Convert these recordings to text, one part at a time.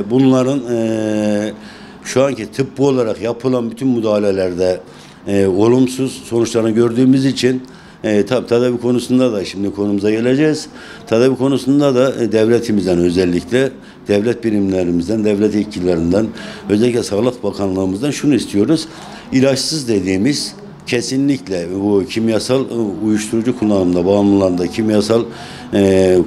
bunların şu anki tıbbi olarak yapılan bütün müdahalelerde olumsuz sonuçlarını gördüğümüz için tabii tedavi konusunda da şimdi konumuza geleceğiz. Tedavi konusunda da devletimizden özellikle devlet birimlerimizden, devlet yetkililerinden, özellikle Sağlık Bakanlığımızdan şunu istiyoruz. İlaçsız dediğimiz kesinlikle bu kimyasal uyuşturucu kullanımında, bağımlılığında kimyasal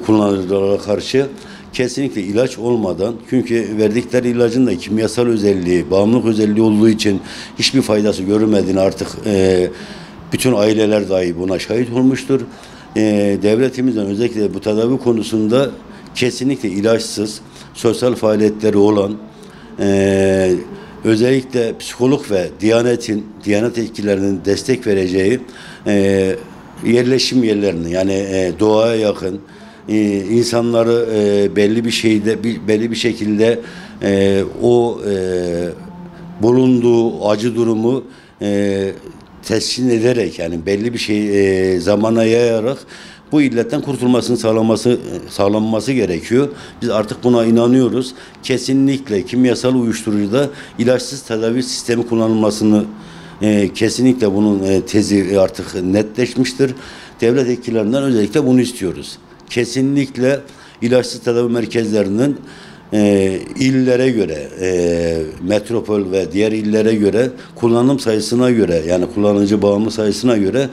kullanıcılara karşı kesinlikle ilaç olmadan, çünkü verdikleri ilacın da kimyasal özelliği, bağımlılık özelliği olduğu için hiçbir faydası görülmediğini artık bütün aileler dahi buna şahit olmuştur. Devletimizden özellikle bu tedavi konusunda kesinlikle ilaçsız, sosyal faaliyetleri olan, özellikle psikolog ve Diyanet etkilerinin destek vereceği yerleşim yerlerini, yani doğaya yakın, insanları belli bir şekilde bulunduğu acı durumu teskin ederek, yani belli bir zamana yayarak bu illetten kurtulmasını sağlanması gerekiyor. Biz artık buna inanıyoruz. Kesinlikle kimyasal uyuşturucuda ilaçsız tedavi sistemi kullanılmasını kesinlikle bunun tezi artık netleşmiştir. Devlet yetkililerinden özellikle bunu istiyoruz. Kesinlikle ilaçsız tedavi merkezlerinin illere göre, metropol ve diğer illere göre kullanım sayısına göre, yani kullanıcı bağımlı sayısına göre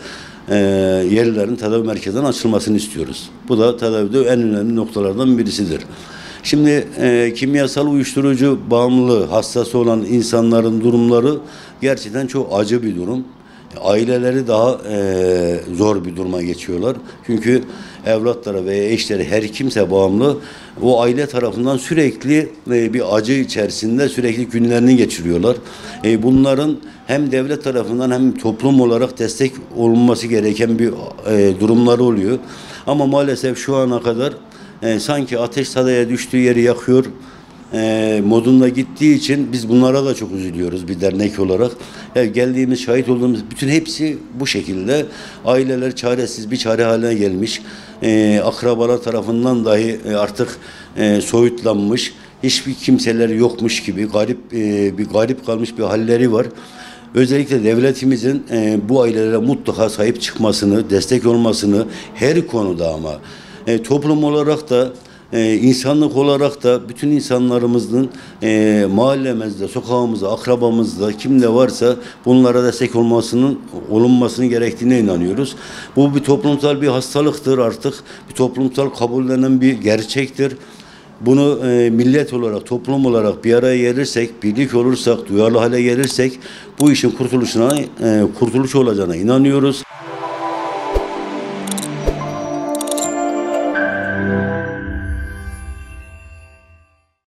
yerlerin tedavi merkezlerinin açılmasını istiyoruz. Bu da tedavide en önemli noktalardan birisidir. Şimdi kimyasal uyuşturucu bağımlılığı hastası olan insanların durumları gerçekten çok acı bir durum. Aileleri daha zor bir duruma geçiyorlar. Çünkü evlatları veya eşleri, her kimse bağımlı, o aile tarafından sürekli bir acı içerisinde sürekli günlerini geçiriyorlar. Bunların hem devlet tarafından hem toplum olarak destek olunması gereken bir durumları oluyor. Ama maalesef şu ana kadar sanki ateş tadaya düştüğü yeri yakıyor modunda gittiği için biz bunlara da çok üzülüyoruz bir dernek olarak. Geldiğimiz, şahit olduğumuz bütün hepsi bu şekilde. Aileler çaresiz bir çare haline gelmiş. Akrabalar tarafından dahi artık soyutlanmış. Hiçbir kimseler yokmuş gibi garip kalmış bir halleri var. Özellikle devletimizin bu ailelere mutlaka sahip çıkmasını, destek olmasını her konuda, ama toplum olarak da insanlık olarak da bütün insanlarımızın mahallemizde, sokağımızda, akrabamızda kimde varsa bunlara destek olunmasını gerektiğine inanıyoruz. Bu bir toplumsal bir hastalıktır artık. Bir toplumsal kabullenen bir gerçektir. Bunu millet olarak, toplum olarak bir araya gelirsek, birlik olursak, duyarlı hale gelirsek bu işin kurtuluş olacağına inanıyoruz.